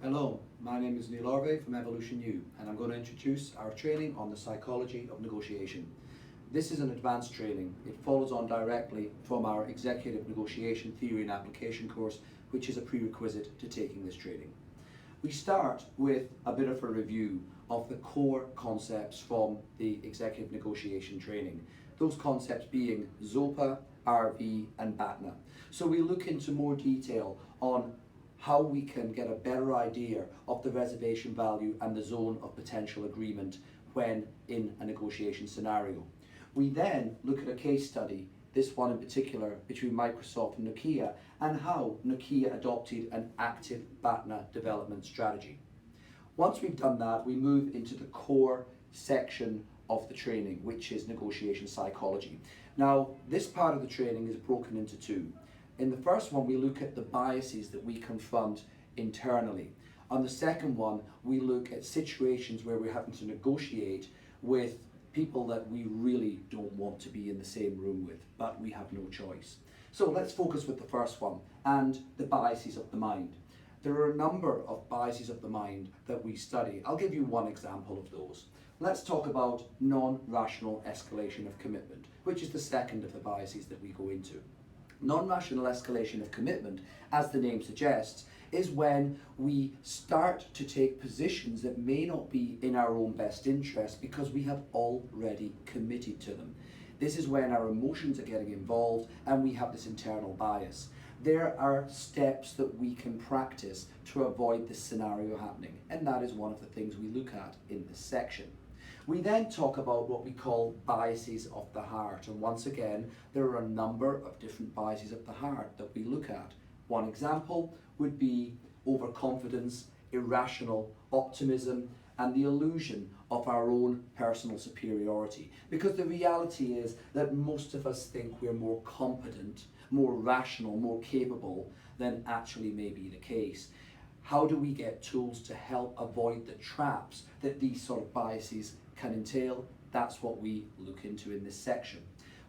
Hello, my name is Neil Orve from Evolution U, and I'm going to introduce our training on the psychology of negotiation. This is an advanced training. It follows on directly from our executive negotiation theory and application course, which is a prerequisite to taking this training. We start with a bit of a review of the core concepts from the executive negotiation training. Those concepts being ZOPA, RV and BATNA. So we look into more detail on how we can get a better idea of the reservation value and the zone of potential agreement when in a negotiation scenario. We then look at a case study, this one in particular between Microsoft and Nokia, and how Nokia adopted an active BATNA development strategy. Once we've done that, we move into the core section of the training, which is negotiation psychology. Now, this part of the training is broken into two. In the first one, we look at the biases that we confront internally. On the second one, we look at situations where we're having to negotiate with people that we really don't want to be in the same room with, but we have no choice. So let's focus with the first one and the biases of the mind. There are a number of biases of the mind that we study. I'll give you one example of those. Let's talk about non-rational escalation of commitment, which is the second of the biases that we go into. Non-rational escalation of commitment, as the name suggests, is when we start to take positions that may not be in our own best interest because we have already committed to them. This is when our emotions are getting involved and we have this internal bias. There are steps that we can practice to avoid this scenario happening, and that is one of the things we look at in this section. We then talk about what we call biases of the heart, and once again there are a number of different biases of the heart that we look at. One example would be overconfidence, irrational optimism, and the illusion of our own personal superiority. Because the reality is that most of us think we're more competent, more rational, more capable than actually may be the case. How do we get tools to help avoid the traps that these sort of biases can entail? That's what we look into in this section.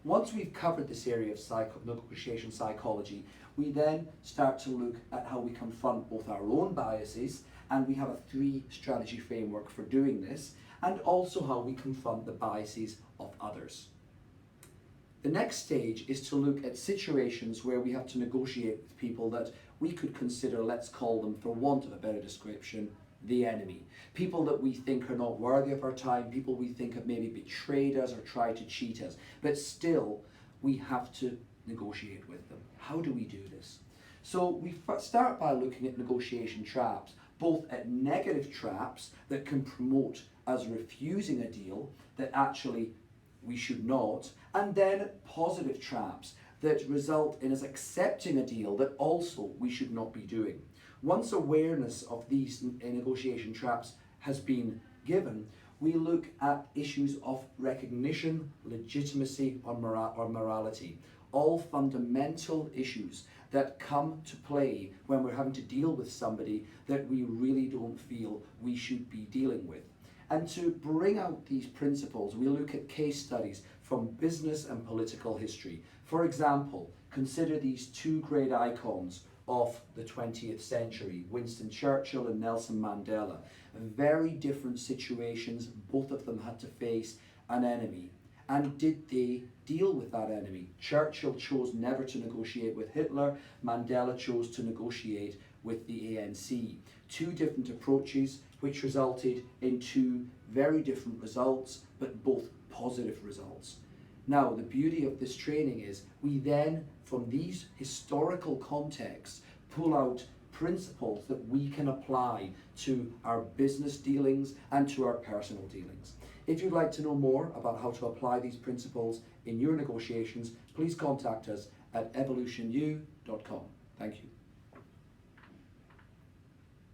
Once we've covered this area of negotiation psychology, we then start to look at how we confront both our own biases, and we have a 3-strategy framework for doing this, and also how we confront the biases of others. The next stage is to look at situations where we have to negotiate with people that we could consider, let's call them, for want of a better description, the enemy. People that we think are not worthy of our time, people we think have maybe betrayed us or tried to cheat us, but still we have to negotiate with them. How do we do this? So we start by looking at negotiation traps, both at negative traps that can promote us refusing a deal that actually we should not, and then positive traps that result in us accepting a deal that also we should not be doing. Once awareness of these negotiation traps has been given, we look at issues of recognition, legitimacy, or morality. All fundamental issues that come to play when we're having to deal with somebody that we really don't feel we should be dealing with. And to bring out these principles, we look at case studies from business and political history. For example, consider these two great icons of the 20th century, Winston Churchill and Nelson Mandela. Very different situations, both of them had to face an enemy. And did they deal with that enemy? Churchill chose never to negotiate with Hitler, Mandela chose to negotiate with the ANC. Two different approaches which resulted in two very different results, but both positive results. Now, the beauty of this training is we then, from these historical contexts, pull out principles that we can apply to our business dealings and to our personal dealings. If you'd like to know more about how to apply these principles in your negotiations, please contact us at evolutionu.com. Thank you.